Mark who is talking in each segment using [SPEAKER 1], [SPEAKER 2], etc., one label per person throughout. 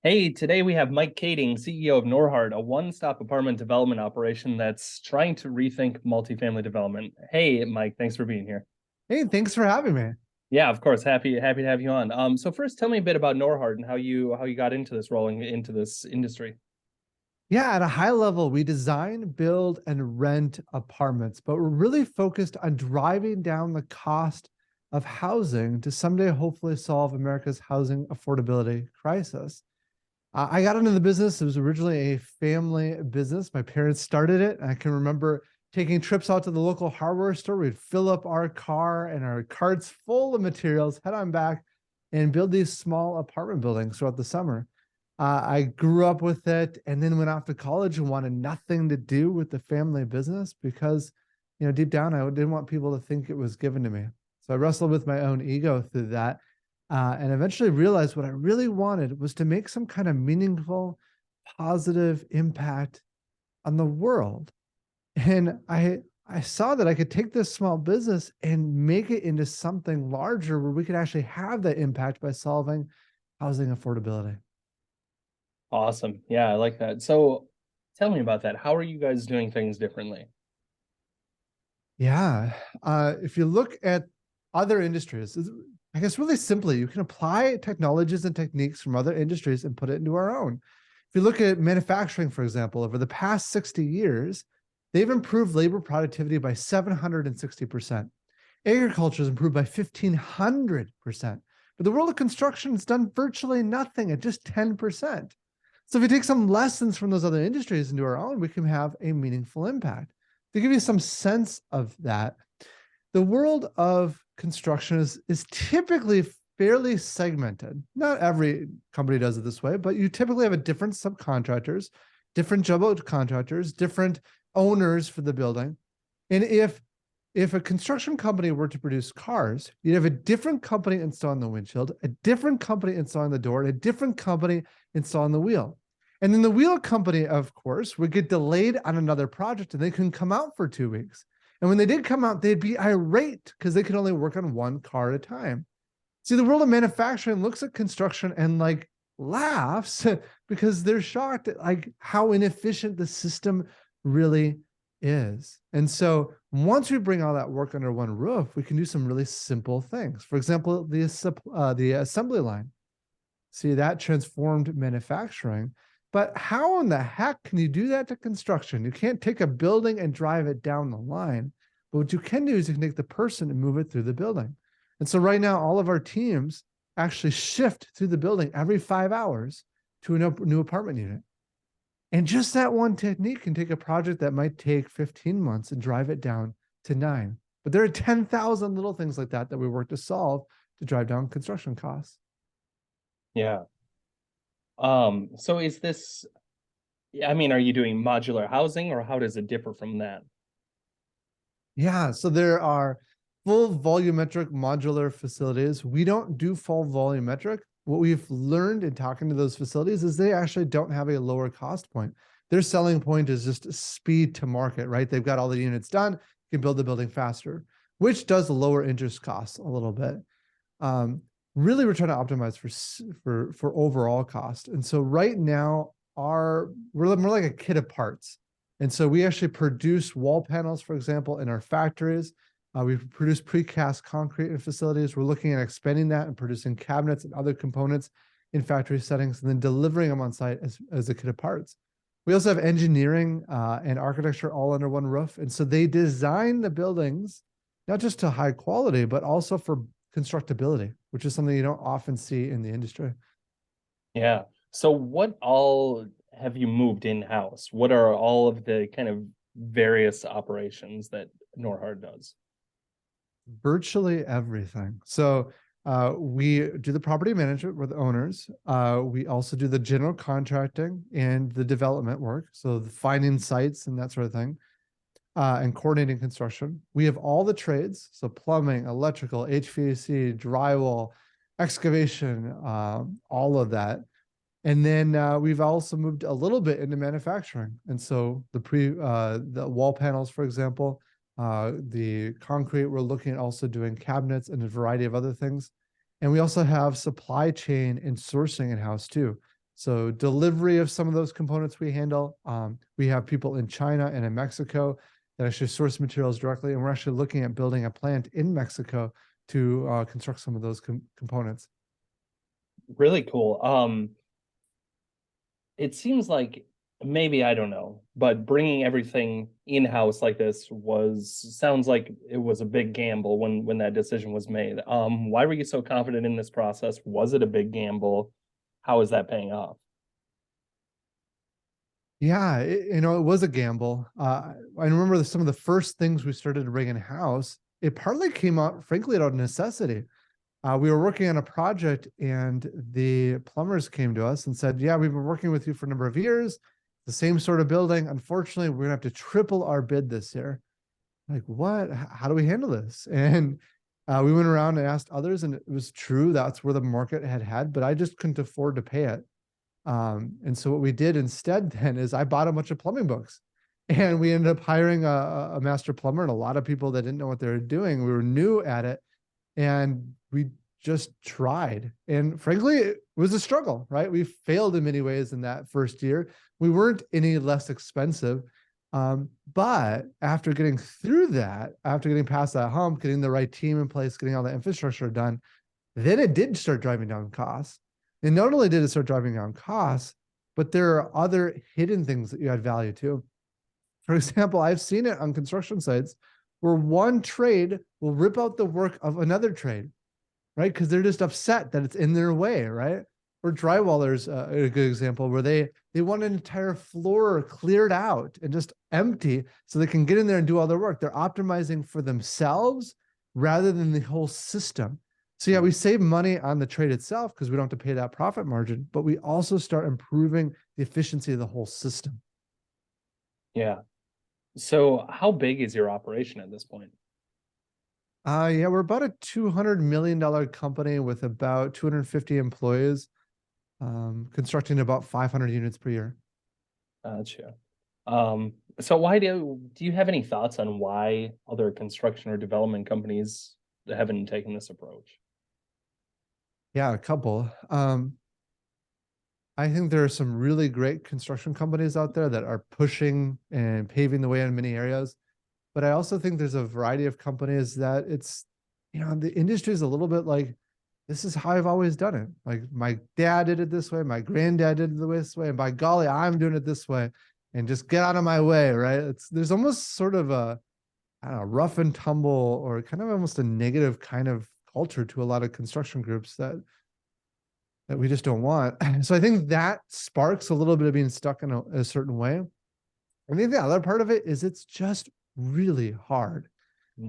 [SPEAKER 1] Hey, today we have Mike Kaeding, CEO of Norhart, a one-stop apartment development operation that's trying to rethink multifamily development. Hey, Mike, thanks for being here.
[SPEAKER 2] Hey, thanks for having me.
[SPEAKER 1] Yeah, of course, happy to have you on. So first, tell me a bit about Norhart and how you got into this, rolling into this industry.
[SPEAKER 2] Yeah, at a high level, we design, build, and rent apartments, but we're really focused on driving down the cost of housing to someday hopefully solve America's housing affordability crisis. I got into the business. It was originally a family business. My parents started it. I can remember taking trips out to the local hardware store. We'd fill up our car and our carts full of materials, head on back, and build these small apartment buildings throughout the summer. I grew up with it and then went off to college and wanted nothing to do with the family business because, deep down, I didn't want people to think it was given to me. So I wrestled with my own ego through that, and eventually realized what I really wanted was to make some kind of meaningful, positive impact on the world. And I saw that I could take this small business and make it into something larger where we could actually have that impact by solving housing affordability.
[SPEAKER 1] Awesome. Yeah, I like that. So tell me about that. How are you guys doing things differently?
[SPEAKER 2] Yeah. If you look at other industries, I guess really simply, you can apply technologies and techniques from other industries and put it into our own. If you look at manufacturing, for example, over the past 60 years, they've improved labor productivity by 760%. Agriculture has improved by 1,500%. But the world of construction has done virtually nothing at just 10%. So if we take some lessons from those other industries into our own, we can have a meaningful impact. To give you some sense of that, the world of construction is typically fairly segmented. Not every company does it this way, but you typically have a different subcontractors, different job contractors, different owners for the building. And if a construction company were to produce cars, you'd have a different company installing the windshield, a different company installing the door, and a different company installing the wheel. And then the wheel company, of course, would get delayed on another project and they couldn't come out for 2 weeks. And when they did come out, they'd be irate because they could only work on one car at a time. See, the world of manufacturing looks at construction and laughs because they're shocked at how inefficient the system really is. And so once we bring all that work under one roof, we can do some really simple things. For example, the assembly line. See, that transformed manufacturing. But how in the heck can you do that to construction? You can't take a building and drive it down the line. But what you can do is you can take the person and move it through the building. And so right now, all of our teams actually shift through the building every 5 hours to a new apartment unit. And just that one technique can take a project that might take 15 months and drive it down to 9. But there are 10,000 little things like that we work to solve to drive down construction costs.
[SPEAKER 1] Yeah. So is this, I mean, are you doing modular housing or how does it differ from that?
[SPEAKER 2] Yeah, so there are full volumetric modular facilities. We don't do full volumetric. What we've learned in talking to those facilities is they actually don't have a lower cost point. Their selling point is just speed to market, right? They've got all the units done, you can build the building faster, which does lower interest costs a little bit. Really, we're trying to optimize for overall cost. And so right now, we're more like a kit of parts. And so we actually produce wall panels, for example, in our factories. We produce precast concrete in facilities. We're looking at expanding that and producing cabinets and other components in factory settings and then delivering them on site as a kit of parts. We also have engineering and architecture all under one roof. And so they design the buildings, not just to high quality, but also for constructability, which is something you don't often see in the industry.
[SPEAKER 1] Yeah. So what all have you moved in-house? What are all of the kind of various operations that Norhart does?
[SPEAKER 2] Virtually everything. So we do the property management with owners. We also do the general contracting and the development work. So the finding sites and that sort of thing, and coordinating construction. We have all the trades. So plumbing, electrical, HVAC, drywall, excavation, all of that. And then we've also moved a little bit into manufacturing. And so the wall panels, for example, the concrete, we're looking at also doing cabinets and a variety of other things. And we also have supply chain and sourcing in-house too. So delivery of some of those components we handle. We have people in China and in Mexico that actually source materials directly, and we're actually looking at building a plant in Mexico to construct some of those components.
[SPEAKER 1] Really cool. It seems like maybe I don't know, but bringing everything in-house like this sounds like it was a big gamble when that decision was made. Why were you so confident in this process? Was it a big gamble? How is that paying off?
[SPEAKER 2] Yeah, it was a gamble. I remember some of the first things we started to bring in house. It partly came out, frankly, out of necessity. We were working on a project, and the plumbers came to us and said, "Yeah, we've been working with you for a number of years. The same sort of building. Unfortunately, we're gonna have to triple our bid this year." Like, what? How do we handle this? And we went around and asked others, and it was true. That's where the market had, but I just couldn't afford to pay it. And so what we did instead then is I bought a bunch of plumbing books, and we ended up hiring a master plumber and a lot of people that didn't know what they were doing. We were new at it, and we just tried. And frankly, it was a struggle, right? We failed in many ways in that first year. We weren't any less expensive. But after getting through that, after getting past that hump, getting the right team in place, getting all the infrastructure done, then it did start driving down costs. And not only did it start driving down costs, but there are other hidden things that you add value to. For example, I've seen it on construction sites where one trade will rip out the work of another trade, right? Because they're just upset that it's in their way, right? Or drywallers, a good example, where they want an entire floor cleared out and just empty so they can get in there and do all their work. They're optimizing for themselves rather than the whole system. So yeah, we save money on the trade itself because we don't have to pay that profit margin, but we also start improving the efficiency of the whole system.
[SPEAKER 1] Yeah. So how big is your operation at this point?
[SPEAKER 2] Yeah, we're about a $200 million company with about 250 employees, constructing about 500 units per year.
[SPEAKER 1] Gotcha. So why do you have any thoughts on why other construction or development companies haven't taken this approach?
[SPEAKER 2] Yeah, a couple. I think there are some really great construction companies out there that are pushing and paving the way in many areas. But I also think there's a variety of companies that the industry is a little bit like, this is how I've always done it. Like my dad did it this way, my granddad did it this way, and by golly, I'm doing it this way, and just get out of my way, right? There's almost sort of a, I don't know, rough and tumble, or kind of almost a negative kind of culture to a lot of construction groups that we just don't want. So I think that sparks a little bit of being stuck in a certain way. I think the other part of it is it's just really hard.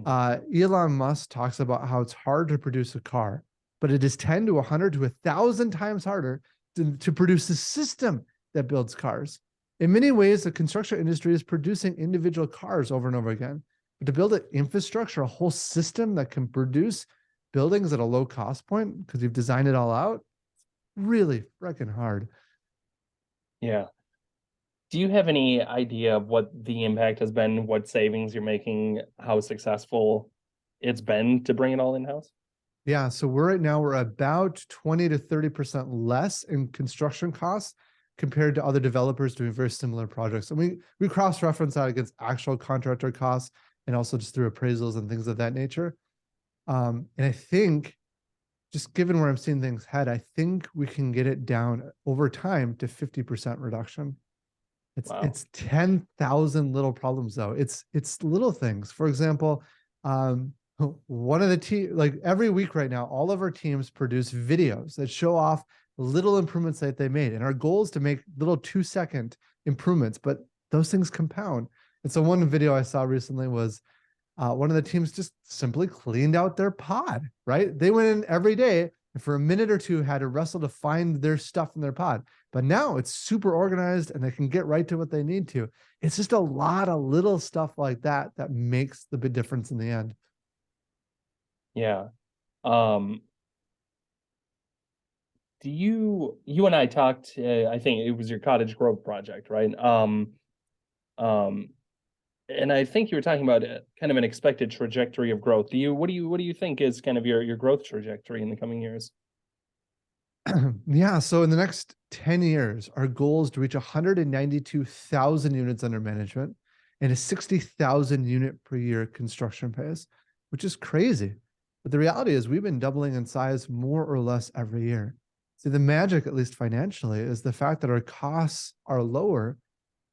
[SPEAKER 2] Elon Musk talks about how it's hard to produce a car, but it is 10 to 100 to 1,000 times harder to produce a system that builds cars. In many ways, the construction industry is producing individual cars over and over again. But to build an infrastructure, a whole system that can produce buildings at a low cost point, because you've designed it all out, really freaking hard.
[SPEAKER 1] Yeah. Do you have any idea of what the impact has been, what savings you're making, how successful it's been to bring it all in-house?
[SPEAKER 2] Yeah, so right now we're about 20 to 30% less in construction costs compared to other developers doing very similar projects. And we cross-reference that against actual contractor costs and also just through appraisals and things of that nature. And I think, just given where I'm seeing things head, I think we can get it down over time to 50% reduction. It's 10,000 little problems though. It's little things. For example, one of the team, like every week right now, all of our teams produce videos that show off little improvements that they made. And our goal is to make little 2-second improvements, but those things compound. And so one video I saw recently was one of the teams just simply cleaned out their pod, right? They went in every day and for a minute or two had to wrestle to find their stuff in their pod. But now it's super organized and they can get right to what they need to. It's just a lot of little stuff like that that makes the big difference in the end.
[SPEAKER 1] Yeah. Do you and I talked, I think it was your cottage growth project, right? And I think you were talking about kind of an expected trajectory of growth. What do you think is kind of your growth trajectory in the coming years?
[SPEAKER 2] Yeah, so in the next 10 years, our goal is to reach 192,000 units under management and a 60,000 unit per year construction pace, which is crazy. But the reality is we've been doubling in size more or less every year. See, the magic, at least financially, is the fact that our costs are lower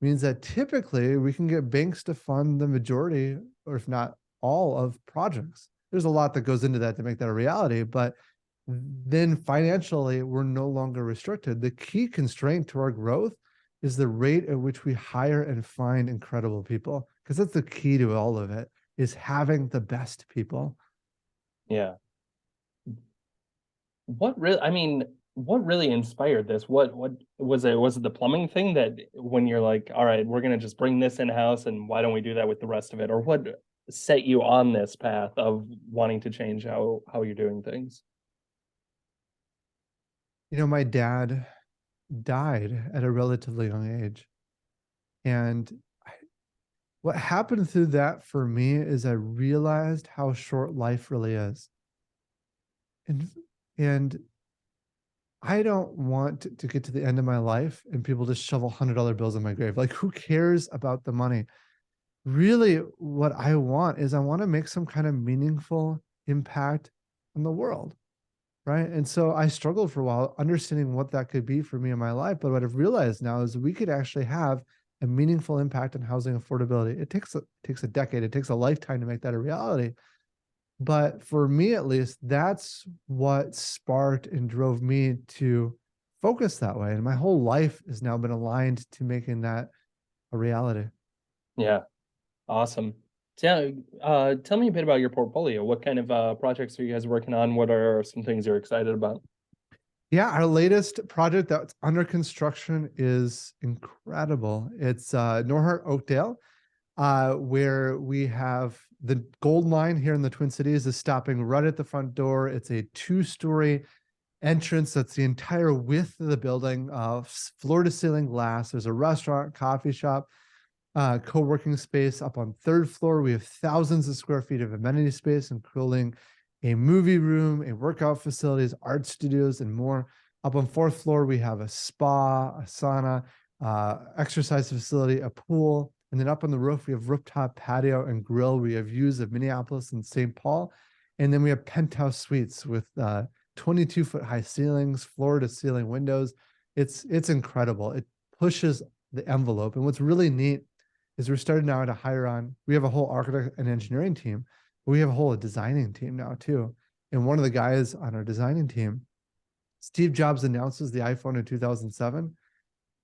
[SPEAKER 2] means that typically we can get banks to fund the majority, or if not all, of projects. There's a lot that goes into that to make that a reality, but then financially, we're no longer restricted. The key constraint to our growth is the rate at which we hire and find incredible people, because that's the key to all of it, is having the best people.
[SPEAKER 1] Yeah. What really inspired this? What was it? Was it the plumbing thing that when you're like, all right, we're gonna just bring this in-house and why don't we do that with the rest of it? Or what set you on this path of wanting to change how you're doing things?
[SPEAKER 2] My dad died at a relatively young age. And what happened through that for me is I realized how short life really is. And I don't want to get to the end of my life and people just shovel $100 bills in my grave. Like, who cares about the money? Really, what I want is I want to make some kind of meaningful impact on the world. Right. And so I struggled for a while understanding what that could be for me in my life. But what I've realized now is we could actually have a meaningful impact on housing affordability. It takes a decade, it takes a lifetime to make that a reality. But for me, at least, that's what sparked and drove me to focus that way. And my whole life has now been aligned to making that a reality.
[SPEAKER 1] Yeah, awesome. Tell me a bit about your portfolio. What kind of projects are you guys working on? What are some things you're excited about?
[SPEAKER 2] Yeah, our latest project that's under construction is incredible. It's Norhart Oakdale, where we have the Gold Line here in the Twin Cities is stopping right at the front door. It's a 2-story entrance that's the entire width of the building, floor to ceiling glass. There's a restaurant, coffee shop, co-working space. Up on 3rd floor, we have thousands of square feet of amenity space, including a movie room, a workout facilities, art studios, and more. Up on 4th floor, we have a spa, a sauna, exercise facility, a pool. And then up on the roof, we have rooftop patio and grill. We have views of Minneapolis and St. Paul. And then we have penthouse suites with 22-foot high ceilings, floor to ceiling windows. It's incredible. It pushes the envelope. And what's really neat is we're starting now to hire on, we have a whole architect and engineering team, but we have a whole designing team now too. And one of the guys on our designing team, Steve Jobs announces the iPhone in 2007.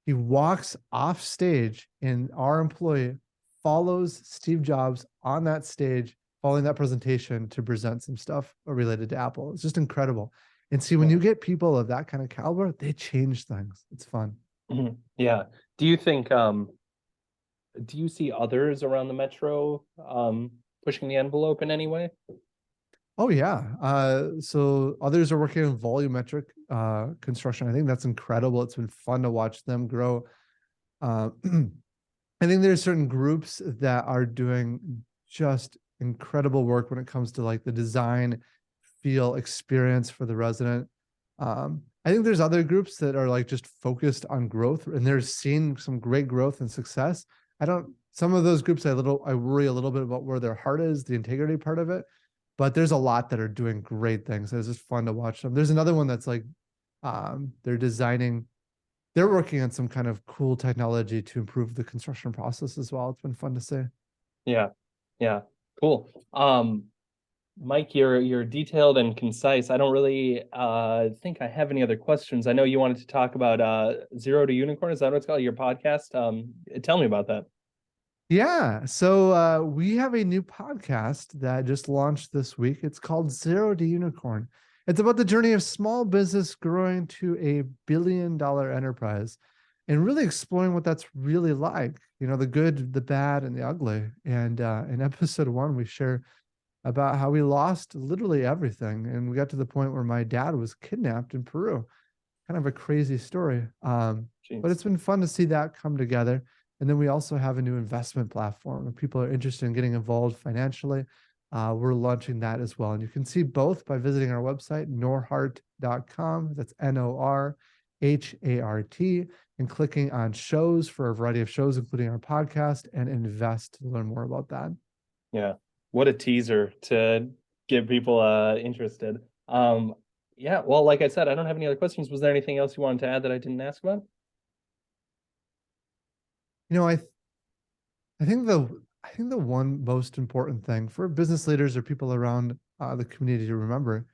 [SPEAKER 2] He walks off stage and our employee follows Steve Jobs on that stage, following that presentation to present some stuff related to Apple. It's just incredible. And see, when you get people of that kind of caliber, they change things. It's fun.
[SPEAKER 1] Mhm. Yeah. Do you think do you see others around the metro pushing the envelope in any way?
[SPEAKER 2] Oh yeah. So others are working on volumetric construction. I think that's incredible. It's been fun to watch them grow. I think there's certain groups that are doing just incredible work when it comes to like the design, feel, experience for the resident. I think there's other groups that are like just focused on growth and they're seeing some great growth and success. Some of those groups I worry a little bit about where their heart is, the integrity part of it, but there's a lot that are doing great things. It's just fun to watch them. There's another one that's like, they're working on some kind of cool technology to improve the construction process as well. It's been fun to see.
[SPEAKER 1] Yeah. Yeah. Cool. Mike, you're detailed and concise. I don't really think I have any other questions. I know you wanted to talk about Zero to Unicorn. Is that what it's called? Your podcast? Tell me about that.
[SPEAKER 2] Yeah. So we have a new podcast that just launched this week. It's called Zero to Unicorn. It's about the journey of small business growing to a billion-dollar enterprise and really exploring what that's really like, the good, the bad, and the ugly. And in episode 1, we share about how we lost literally everything. And we got to the point where my dad was kidnapped in Peru. Kind of a crazy story. But it's been fun to see that come together. And then we also have a new investment platform. If people are interested in getting involved financially, we're launching that as well. And you can see both by visiting our website, norhart.com. That's Norhart. HART, and clicking on shows for a variety of shows, including our podcast, and invest to learn more about that.
[SPEAKER 1] Yeah. What a teaser to get people interested. Yeah, well, like I said, I don't have any other questions. Was there anything else you wanted to add that I didn't ask about?
[SPEAKER 2] I think the one most important thing for business leaders or people around the community to remember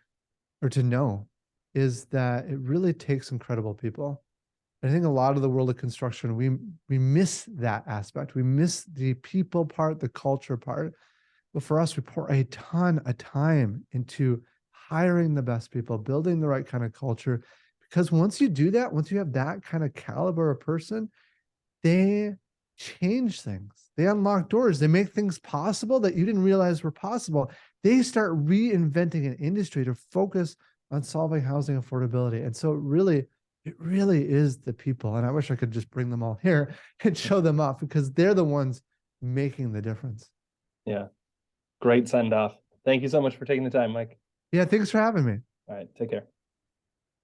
[SPEAKER 2] or to know is that it really takes incredible people. I think a lot of the world of construction, we miss that aspect. We miss the people part, the culture part. But for us, we pour a ton of time into hiring the best people, building the right kind of culture. Because once you do that, once you have that kind of caliber of person, they change things. They unlock doors. They make things possible that you didn't realize were possible. They start reinventing an industry to focus on solving housing affordability. And so it really is the people. And I wish I could just bring them all here and show them off because they're the ones making the difference.
[SPEAKER 1] Yeah. Great send off. Thank you so much for taking the time, Mike.
[SPEAKER 2] Yeah, thanks for having me.
[SPEAKER 1] All right. Take care.